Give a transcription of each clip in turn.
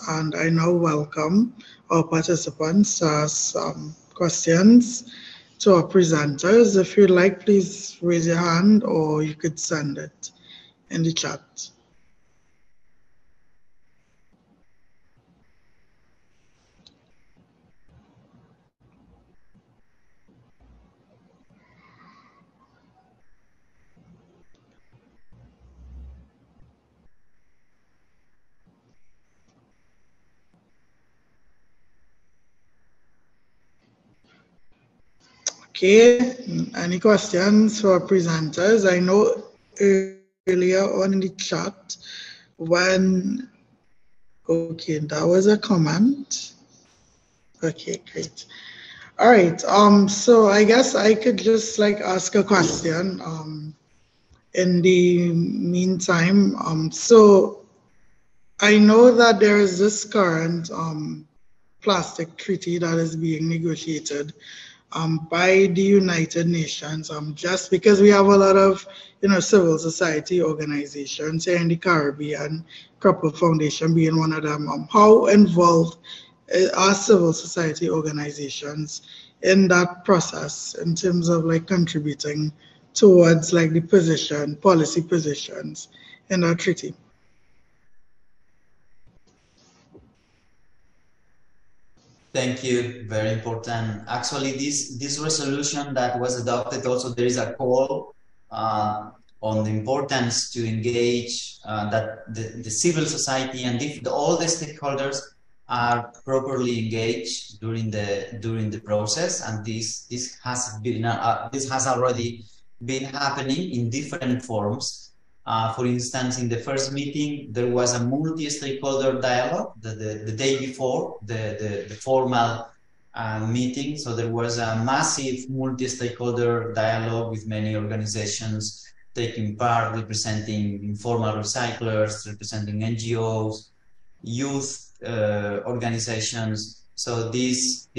and I now welcome our participants to ask questions to our presenters. If you'd like, please raise your hand or you could send it in the chat. Okay, any questions for presenters? I know earlier on in the chat when, okay, that was a comment. Okay, great. All right, so I guess I could just like ask a question in the meantime. So I know that there is this current plastic treaty that is being negotiated by the United Nations, just because we have a lot of, civil society organizations here in the Caribbean, Couple Foundation being one of them. How involved are civil society organizations in that process in terms of like contributing towards like the policy positions in that treaty? Thank you. Very important. Actually, this resolution that was adopted, also there is a call on the importance to engage that the civil society and all the stakeholders are properly engaged during the process, and this has already been happening in different forms. For instance, in the first meeting, there was a multi-stakeholder dialogue the day before the formal meeting. So there was a massive multi-stakeholder dialogue with many organizations taking part, representing informal recyclers, representing NGOs, youth organizations. So this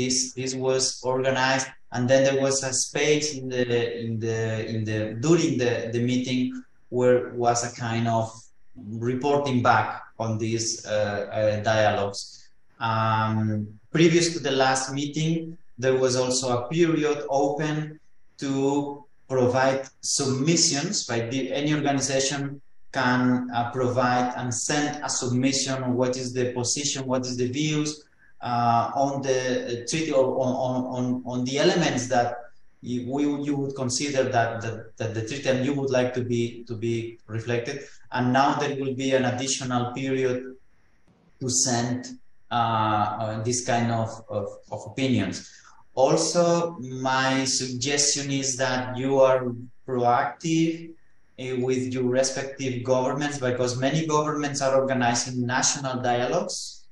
was organized, and then there was a space during the meeting where was a kind of reporting back on these dialogues. Previous to the last meeting, there was also a period open to provide submissions by any organization can provide and send a submission on what is the position, what is the views on the treaty, or on the elements that you would consider that the treaty and you would like to be reflected. And now there will be an additional period to send this kind of opinions. Also, my suggestion is that you are proactive with your respective governments, because many governments are organizing national dialogues.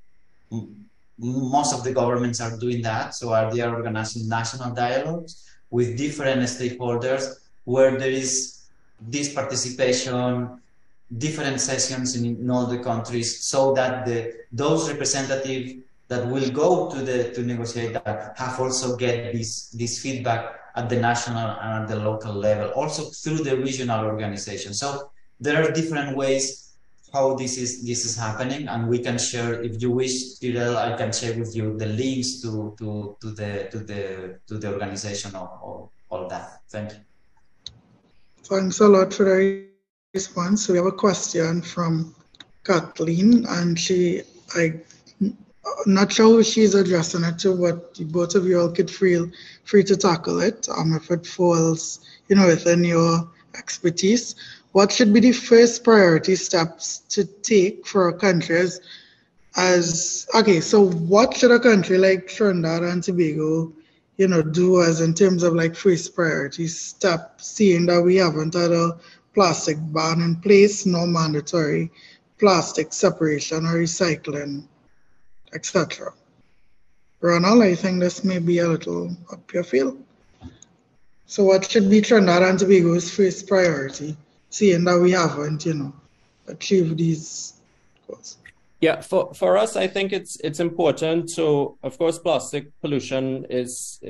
Most of the governments are doing that, so they are organizing national dialogues with different stakeholders where there is this participation, different sessions in all the countries, so that those representatives that will go to negotiate that have also get this feedback at the national and at the local level, also through the regional organization. So there are different ways how this is happening, and we can share, if you wish, Tirel, I can share with you the links to the organization of all that. Thank you. Thanks a lot for the response. So we have a question from Kathleen, and I'm not sure who she's addressing it to, but both of you all could feel free to tackle it if it falls, within your expertise. What should be the first priority steps to take for a country so what should a country like Trinidad and Tobago, do as in terms of like first priority step, seeing that we haven't had a plastic ban in place, no mandatory plastic separation or recycling, etc. Ronald, I think this may be a little up your field. So what should be Trinidad and Tobago's first priority, seeing that we haven't, achieved these goals? Yeah, for us, I think it's important. So of course, plastic pollution is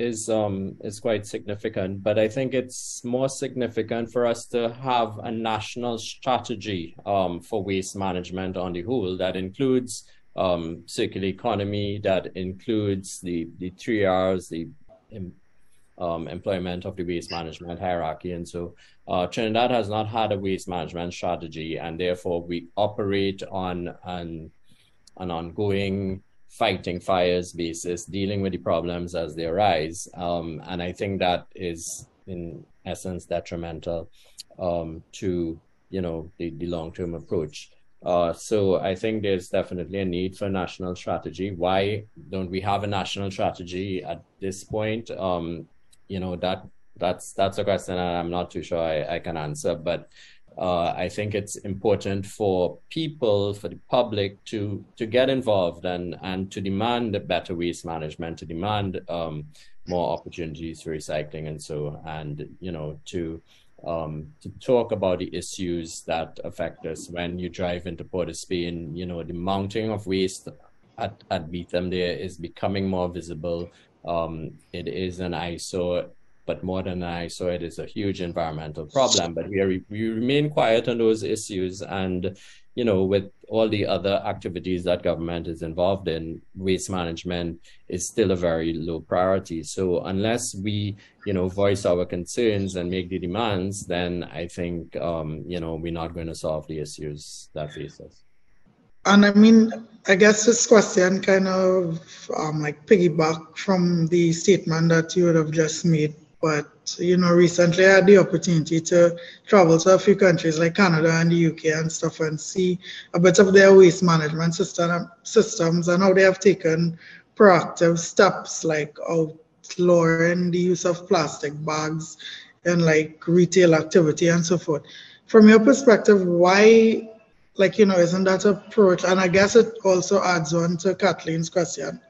quite significant, but I think it's more significant for us to have a national strategy for waste management on the whole that includes circular economy that includes the 3 Rs, the employment of the waste management hierarchy. And so Trinidad has not had a waste management strategy, and therefore we operate on an ongoing fighting fires basis, dealing with the problems as they arise. And I think that is in essence detrimental to, you know, the long-term approach. So I think there's definitely a need for a national strategy. Why don't we have a national strategy at this point? You know, that's a question I'm not too sure I can answer, but I think it's important for people, for the public to get involved and to demand better waste management, to demand more opportunities for recycling and so, and, you know, to talk about the issues that affect us. When you drive into Port of Spain, you know, the mounting of waste at Beetham there is becoming more visible. It is an eyesore, but more than an eyesore, it is a huge environmental problem. But we remain quiet on those issues. And, you know, with all the other activities that government is involved in, waste management is still a very low priority. So unless we, you know, voice our concerns and make the demands, then I think, you know, we're not going to solve the issues that face us. And I mean, I guess this question kind of like piggyback from the statement that you would have just made. But, you know, recently I had the opportunity to travel to a few countries like Canada and the UK and stuff and see a bit of their waste management systems and how they have taken proactive steps like outlawing the use of plastic bags in like retail activity and so forth. From your perspective, why, like, you know, isn't that approach? And I guess it also adds on to Kathleen's question.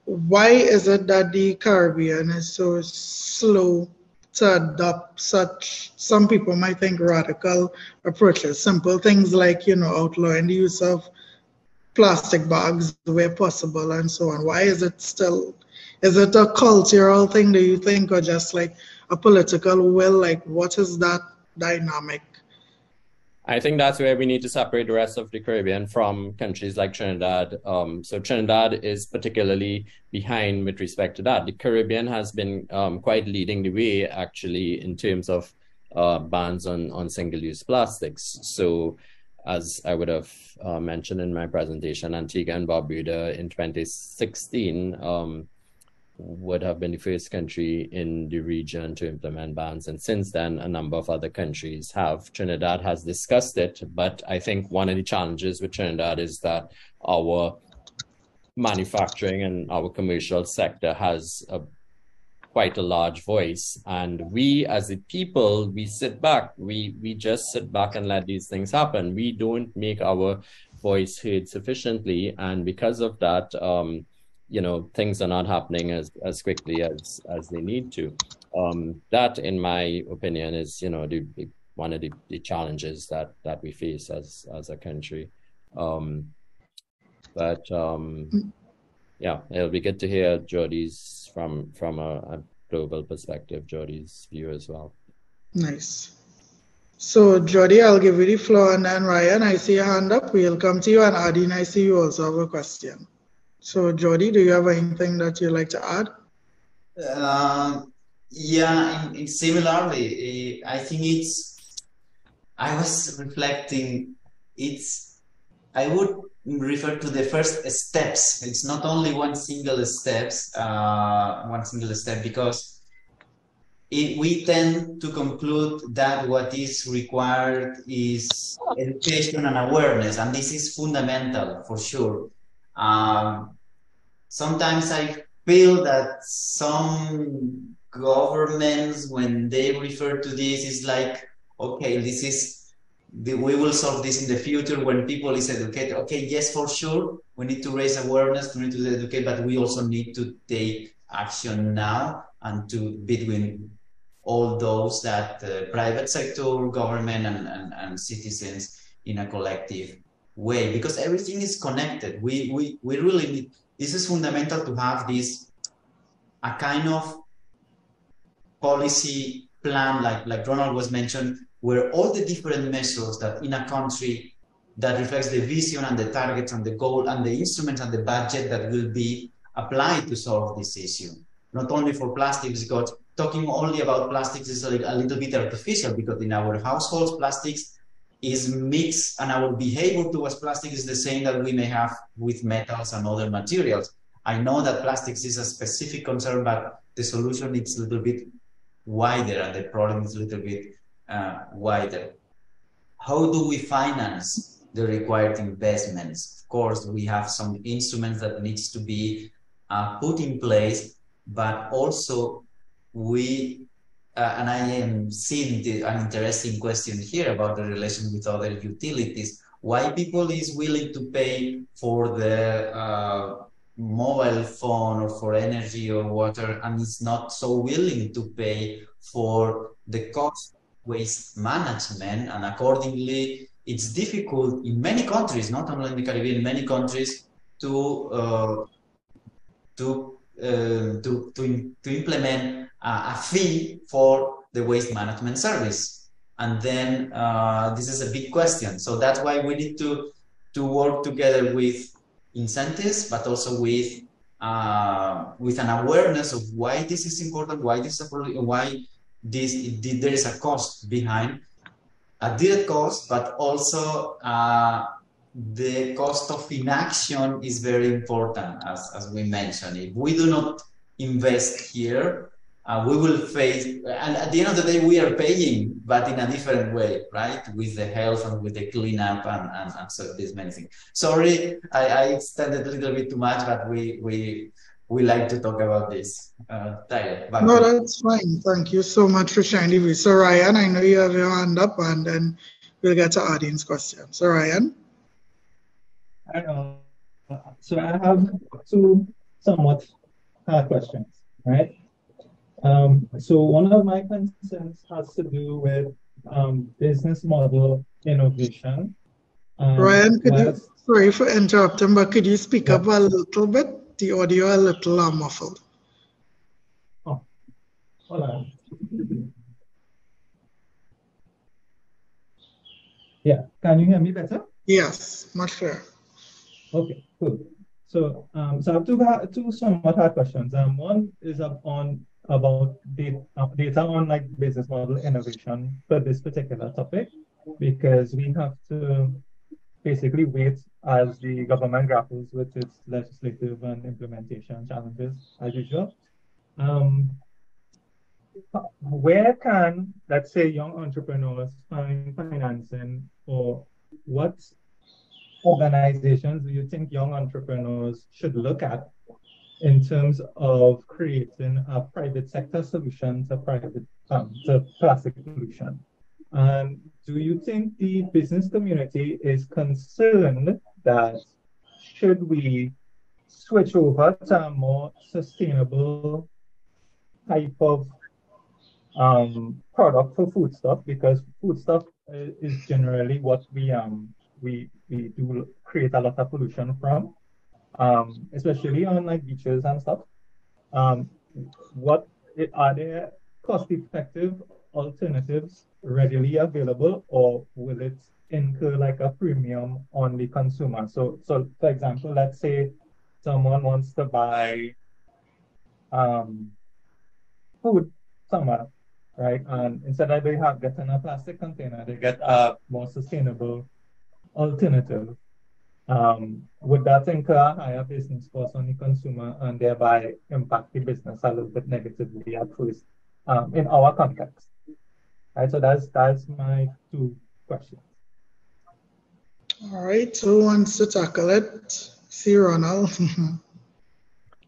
Why is it that the Caribbean is so slow to adopt such, some people might think, radical approaches? Simple things like, you know, outlawing the use of plastic bags where possible and so on. Why is it still, is it a cultural thing, do you think, or just like a political will? Like, what is that dynamic? I think that's where we need to separate the rest of the Caribbean from countries like Trinidad. So Trinidad is particularly behind with respect to that. The Caribbean has been quite leading the way, actually, in terms of bans on single-use plastics. So as I would have mentioned in my presentation, Antigua and Barbuda in 2016 would have been the first country in the region to implement bans. And since then, a number of other countries have. Trinidad has discussed it, but I think one of the challenges with Trinidad is that our manufacturing and our commercial sector has quite a large voice. And we, as a people, we sit back. We just sit back and let these things happen. We don't make our voice heard sufficiently. And because of that, you know, things are not happening as quickly as they need to. That, in my opinion, is, you know, one of the challenges that we face as a country. Yeah, it'll be good to hear Jodi's from a global perspective, Jodi's view as well. Nice. So Jodi, I'll give you the floor, and then Ryan, I see your hand up. We'll come to you, and Adine, I see you also have a question. So, Jodi, do you have anything that you'd like to add? Yeah, similarly, I think I was reflecting, I would refer to the first steps. It's not only one single step, because we tend to conclude that what is required is education and awareness, and this is fundamental for sure. Sometimes I feel that some governments, when they refer to this, is like, okay, we will solve this in the future when people is educated. Okay, yes, for sure, we need to raise awareness, we need to educate, but we also need to take action now, and between all those that private sector, government, and citizens in a collective way, because everything is connected. We really need, this is fundamental to have a kind of policy plan, like Ronald was mentioned, where all the different measures that in a country that reflects the vision and the targets and the goal and the instruments and the budget that will be applied to solve this issue. Not only for plastics, because talking only about plastics is a little bit artificial, because in our households, plastics is mixed, and our behavior towards plastic is the same that we may have with metals and other materials. I know that plastics is a specific concern, but the solution is a little bit wider and the problem is a little bit wider. How do we finance the required investments? Of course, we have some instruments that needs to be put in place, but also we, and I am seeing an interesting question here about the relation with other utilities. Why people is willing to pay for the mobile phone or for energy or water, and is not so willing to pay for the cost of waste management, and accordingly it's difficult in many countries, not only in the Caribbean, in many countries, to implement a fee for the waste management service. And then this is a big question. So that's why we need to work together with incentives, but also with an awareness of why this is important, why this is a problem, why there is a cost behind, a direct cost, but also the cost of inaction is very important, as we mentioned. If we do not invest here, we will face, and at the end of the day, we are paying, but in a different way, right? With the health and with the cleanup and so these many things. Sorry, I extended a little bit too much, but we like to talk about this. Tyler, no, that's fine. Thank you so much for sharing the view. So Ryan, I know you have your hand up, and then we'll get to audience questions. So Ryan? So I have two somewhat hard questions, right? So one of my concerns has to do with business model innovation. Ryan, sorry for interrupting, but could you speak up a little bit? The audio a little muffled. Oh, hold on. Yeah, can you hear me better? Yes, much better. Okay, cool. So, so I have two somewhat hard questions. One is about data on like business model innovation for this particular topic, because we have to basically wait as the government grapples with its legislative and implementation challenges as usual. Where can, let's say, young entrepreneurs find financing, or what organizations do you think young entrepreneurs should look at in terms of creating a private sector solution to plastic pollution? And do you think the business community is concerned that should we switch over to a more sustainable type of product for foodstuff, because foodstuff is generally what we do create a lot of pollution from, especially on like beaches and stuff. Are there cost-effective alternatives readily available, or will it incur like a premium on the consumer? So for example, let's say someone wants to buy food somewhere, right? And instead of getting a plastic container, they get a more sustainable alternative. Would that incur a higher business cost on the consumer and thereby impact the business a little bit negatively at first, in our context? Right, so that's my two questions. All right, who wants to tackle it? See, Ronald.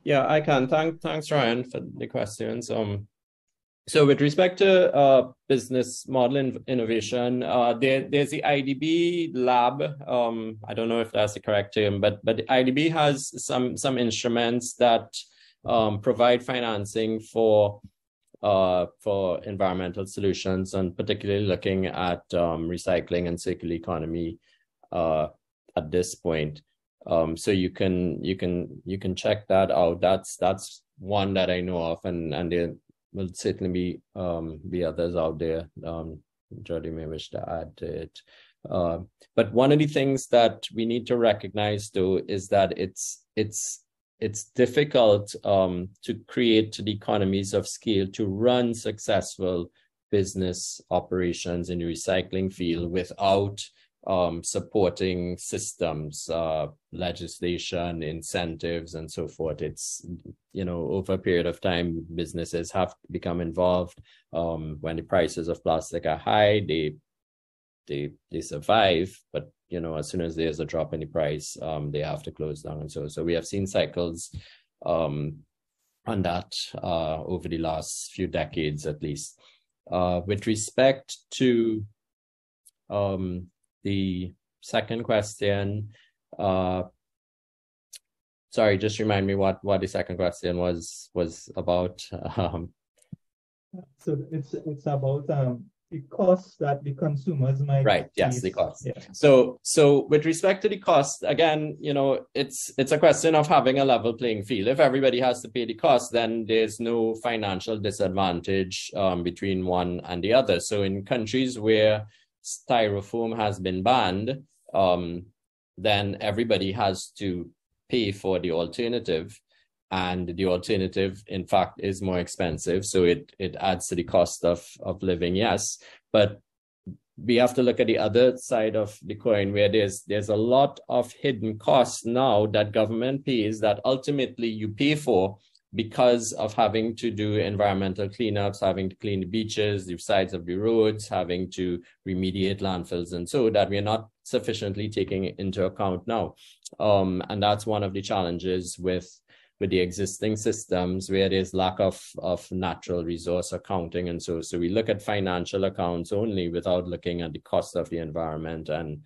Yeah, I can. Thanks, Ryan, for the questions. So with respect to business model innovation, there's the IDB lab. I don't know if that's the correct term, but the IDB has some instruments that provide financing for environmental solutions, and particularly looking at recycling and circular economy at this point. So you can check that out. That's one that I know of, and there will certainly be others out there. Jody may wish to add to it. But one of the things that we need to recognize, though, is that it's difficult to create the economies of scale to run successful business operations in the recycling field without supporting systems, legislation, incentives, and so forth. It's, over a period of time, businesses have become involved. When the prices of plastic are high, they survive, but as soon as there's a drop in the price, they have to close down. And so we have seen cycles on that over the last few decades, at least. With respect to the second question, sorry, just remind me what the second question was about. So it's about the cost that the consumers might right. Yes, face. the cost. Yeah. So with respect to the cost, again, it's a question of having a level playing field. If everybody has to pay the cost, then there's no financial disadvantage between one and the other. So in countries where styrofoam has been banned, then everybody has to pay for the alternative. And the alternative, in fact, is more expensive. So it adds to the cost of living, yes. But we have to look at the other side of the coin, where there's a lot of hidden costs now that government pays that ultimately you pay for because of having to do environmental cleanups, having to clean the beaches, the sides of the roads, having to remediate landfills, and so that we're not sufficiently taking into account now. And that's one of the challenges with the existing systems, where there's lack of natural resource accounting. And so we look at financial accounts only without looking at the cost of the environment and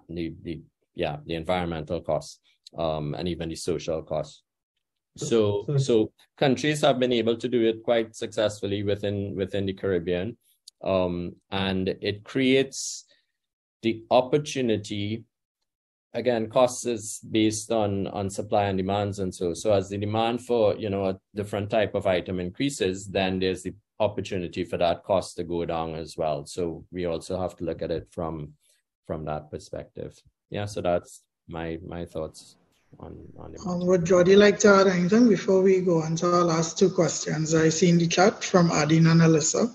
the environmental costs, and even the social costs. So countries have been able to do it quite successfully within the Caribbean, and it creates the opportunity. Again, cost is based on supply and demands, and so as the demand for a different type of item increases, then there's the opportunity for that cost to go down as well. So we also have to look at it from that perspective. Yeah, so that's my thoughts on it. Would Jody like to add anything before we go on to our last two questions? I see in the chat from Adine and Alyssa.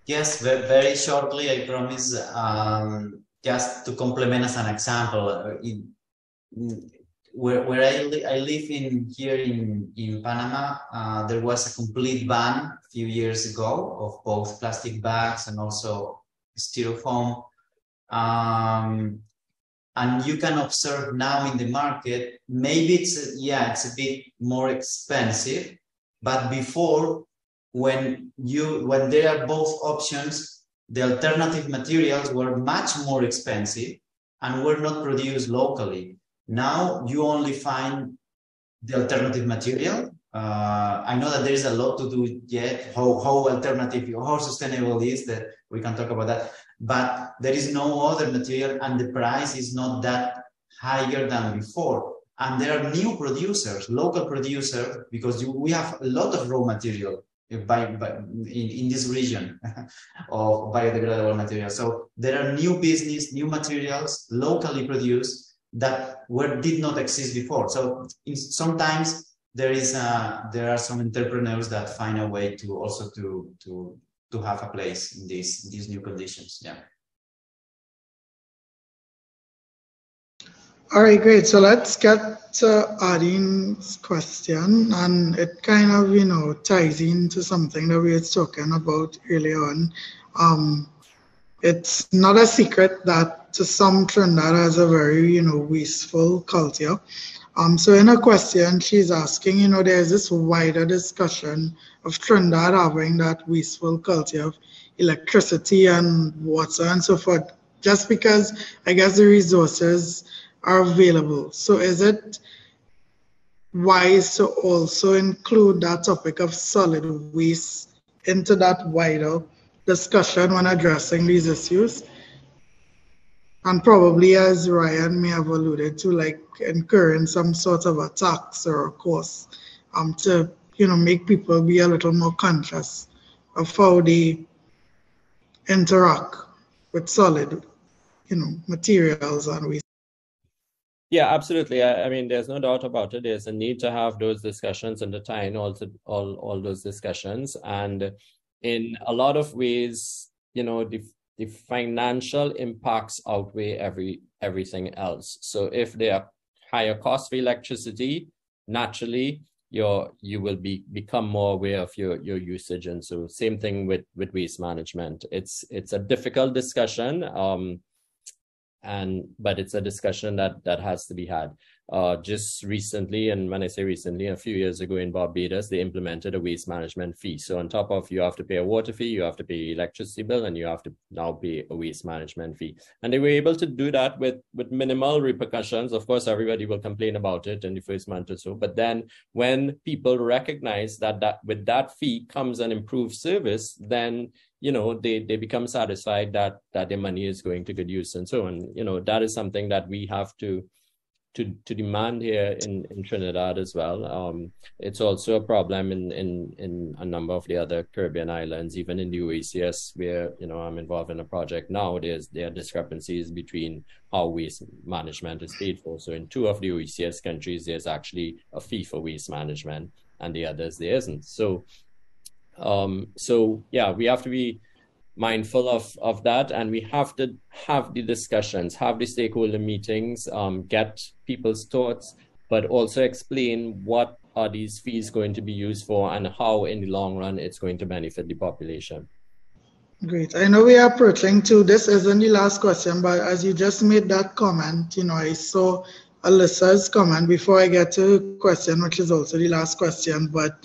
Yes, very shortly, I promise. Just to complement as an example, where I live here in Panama, there was a complete ban a few years ago of both plastic bags and also styrofoam. And you can observe now in the market, maybe it's a bit more expensive, but before, when there are both options, the alternative materials were much more expensive and were not produced locally. Now you only find the alternative material. I know that there is a lot to do yet, how sustainable it is, that we can talk about that. But there is no other material, and the price is not that higher than before. And there are new producers, local producers, because we have a lot of raw material in this region of biodegradable materials. So there are new business, new materials locally produced that did not exist before. So sometimes there are some entrepreneurs that find a way to also to have a place in these new conditions. Yeah. All right, great. So let's get to Adine's question, and it kind of, ties into something that we were talking about earlier on. It's not a secret that to some Trinidad has a very, wasteful culture. So in her question, she's asking, there's this wider discussion of Trinidad having that wasteful culture of electricity and water and so forth, just because I guess the resources are available. So is it wise to also include that topic of solid waste into that wider discussion when addressing these issues? And probably, as Ryan may have alluded to, like incurring some sort of a tax or a cost to make people be a little more conscious of how they interact with solid, materials and waste. Yeah, absolutely. I mean, there's no doubt about it. There's a need to have those discussions and the time also all those discussions. And in a lot of ways, the financial impacts outweigh everything else. So if there are higher costs for electricity, naturally you will become more aware of your usage. And so same thing with waste management. It's a difficult discussion, but it's a discussion that has to be had. Just recently, and when I say recently, a few years ago in Barbados, they implemented a waste management fee. So on top of you have to pay a water fee, you have to pay electricity bill, and you have to now pay a waste management fee. And they were able to do that with minimal repercussions. Of course, everybody will complain about it in the first month or so. But then when people recognize that with that fee comes an improved service, then they become satisfied that their money is going to good use and so on. That is something that we have to demand here in Trinidad as well. It's also a problem in a number of the other Caribbean islands, even in the OECS, where I'm involved in a project now. There are discrepancies between how waste management is paid for. So in 2 of the OECS countries, there's actually a fee for waste management, and the others there isn't. So yeah, we have to be mindful of that, and we have to have the discussions, have the stakeholder meetings, get people's thoughts, but also explain what are these fees going to be used for and how in the long run it's going to benefit the population. Great. I know we are approaching to, this isn't the last question, but as you just made that comment, I saw Alyssa's comment before I get to the question, which is also the last question, but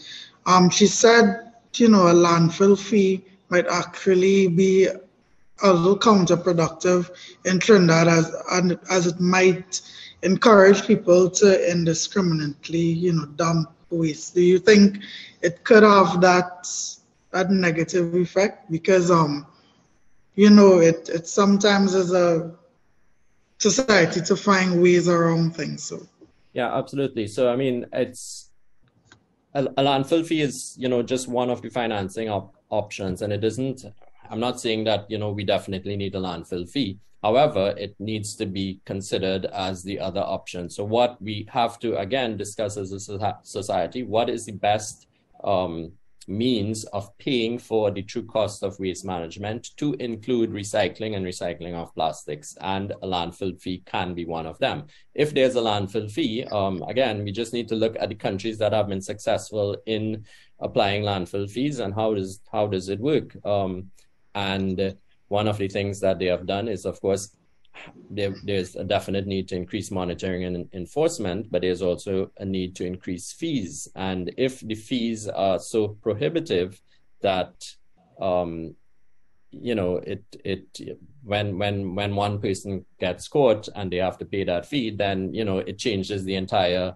she said, a landfill fee might actually be a little counterproductive in Trinidad as it might encourage people to indiscriminately, dump waste. Do you think it could have that negative effect? Because, it sometimes is a society to find ways around things. So. Yeah, absolutely. So, I mean, a landfill fee is, just one of the financing options, and it isn't. I'm not saying that we definitely need a landfill fee. However, it needs to be considered as the other option. So what we have to again discuss as a society, what is the best means of paying for the true cost of waste management to include recycling and recycling of plastics, and a landfill fee can be one of them. If there's a landfill fee, again, we just need to look at the countries that have been successful in applying landfill fees and how does it work. And one of the things that they have done is, of course, there's a definite need to increase monitoring and enforcement, but there's also a need to increase fees. And if the fees are so prohibitive that when one person gets caught and they have to pay that fee, then it changes the entire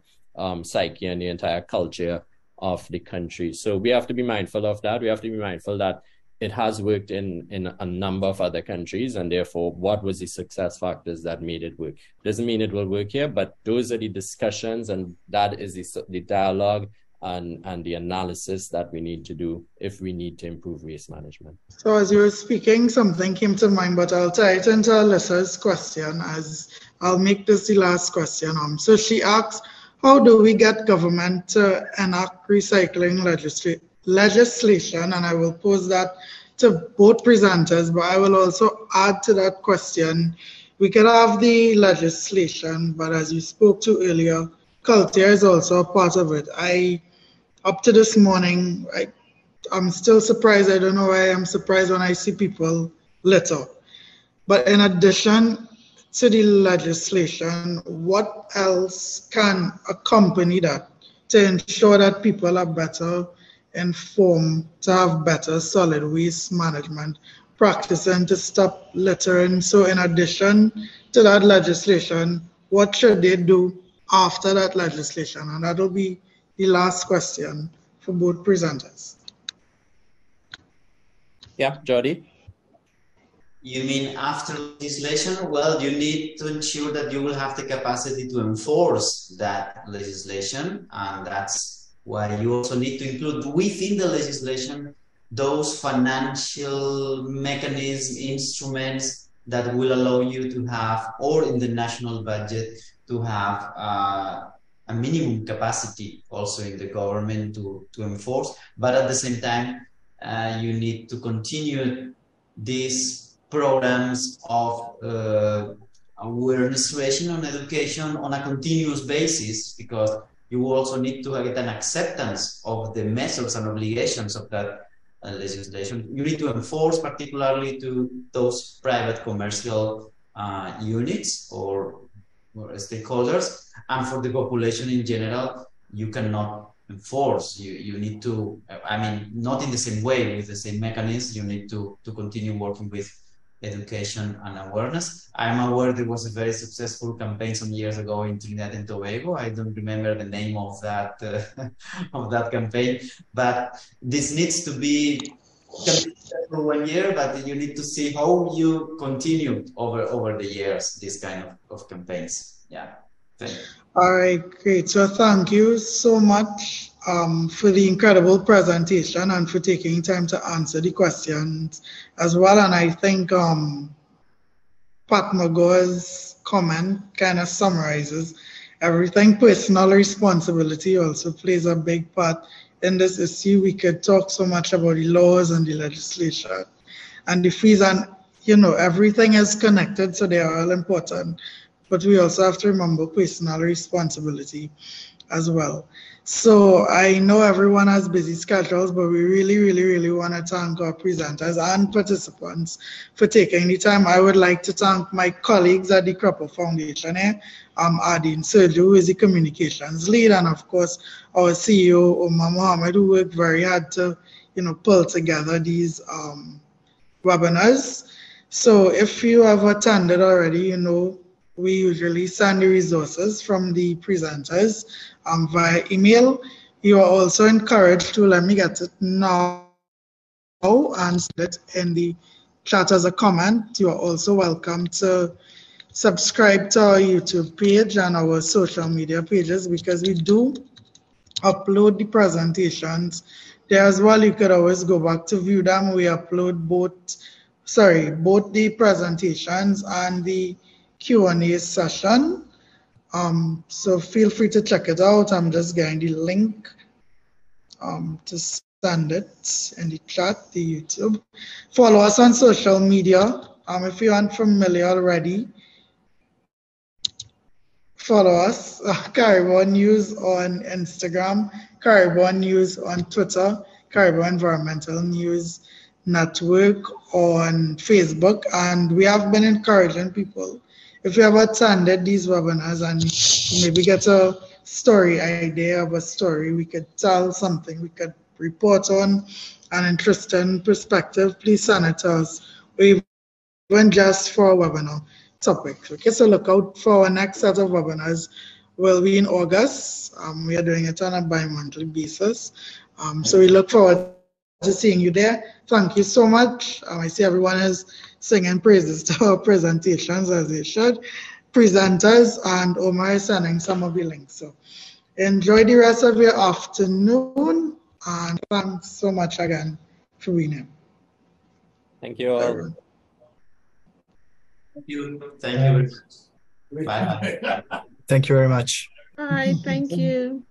psyche and the entire culture of the country. So we have to be mindful of that. We have to be mindful that it has worked in a number of other countries, and therefore, what was the success factors that made it work? Doesn't mean it will work here, but those are the discussions, and that is the dialogue and the analysis that we need to do if we need to improve waste management. So as you were speaking, something came to mind, but I'll tie it into Alyssa's question, as I'll make this the last question. So she asks, how do we get government to enact recycling legislation? And I will pose that to both presenters, but I will also add to that question. We could have the legislation, but as you spoke to earlier, culture is also a part of it. Up to this morning, I'm still surprised. I don't know why I'm surprised when I see people litter. But in addition to the legislation, what else can accompany that to ensure that people are better informed, to have better solid waste management practice and to stop littering? So in addition to that legislation, what should they do after that legislation? And that'll be the last question for both presenters. Yeah, Jody? You mean after legislation? Well, you need to ensure that you will have the capacity to enforce that legislation, and that's why you also need to include within the legislation those financial mechanisms, instruments that will allow you to have, or in the national budget, to have a minimum capacity also in the government to enforce. But at the same time, you need to continue these programs of awareness raising on education on a continuous basis, because you also need to get an acceptance of the measures and obligations of that legislation. You need to enforce, particularly to those private commercial units or stakeholders, and for the population in general, you cannot enforce. You need to, I mean, not in the same way, with the same mechanisms. You need to continue working with education and awareness. I'm aware there was a very successful campaign some years ago in Trinidad and Tobago. I don't remember the name of that of that campaign, but this needs to be for 1 year, but you need to see how you continue over the years this kind of campaigns. Yeah. Thank you. All right, great. So thank you so much for the incredible presentation and for taking time to answer the questions as well. And I think Pat Mago's comment kind of summarizes everything. Personal responsibility also plays a big part in this issue. We could talk so much about the laws and the legislation and the fees, and everything is connected, so they are all important. But we also have to remember personal responsibility as well. So I know everyone has busy schedules, but we really, really, really want to thank our presenters and participants for taking the time. I would like to thank my colleagues at the Cropper Foundation here, Adine Sergio, who is the communications lead, and of course our CEO, Omar Mohammed, who worked very hard to pull together these webinars. So if you have attended already, we usually send the resources from the presenters via email. You are also encouraged to, let me get it now, and send it in the chat as a comment. You are also welcome to subscribe to our YouTube page and our social media pages, because we do upload the presentations there as well. You could always go back to view them. We upload both the presentations and the Q&A session. So feel free to check it out. I'm just getting the link to send it in the chat, the YouTube. Follow us on social media. If you aren't familiar already, follow us, Cari-Bois News on Instagram, Cari-Bois News on Twitter, Cari-Bois Environmental News Network on Facebook, and we have been encouraging people, if you have attended these webinars and maybe get a story idea of a story we could tell, something we could report on, an interesting perspective, please send it to us, or even just for a webinar topic. Okay, so look out for our next set of webinars. Will be in August. We are doing it on a bi-monthly basis. So we look forward to seeing you there. Thank you so much. I see everyone is singing praises to our presentations, as they should. Presenters, and Omar is sending some of the links. So enjoy the rest of your afternoon, and thanks so much again for being here. Thank you all. Everyone. Thank you. Thank you very much. Bye. Thank you very much. Bye. Thank you.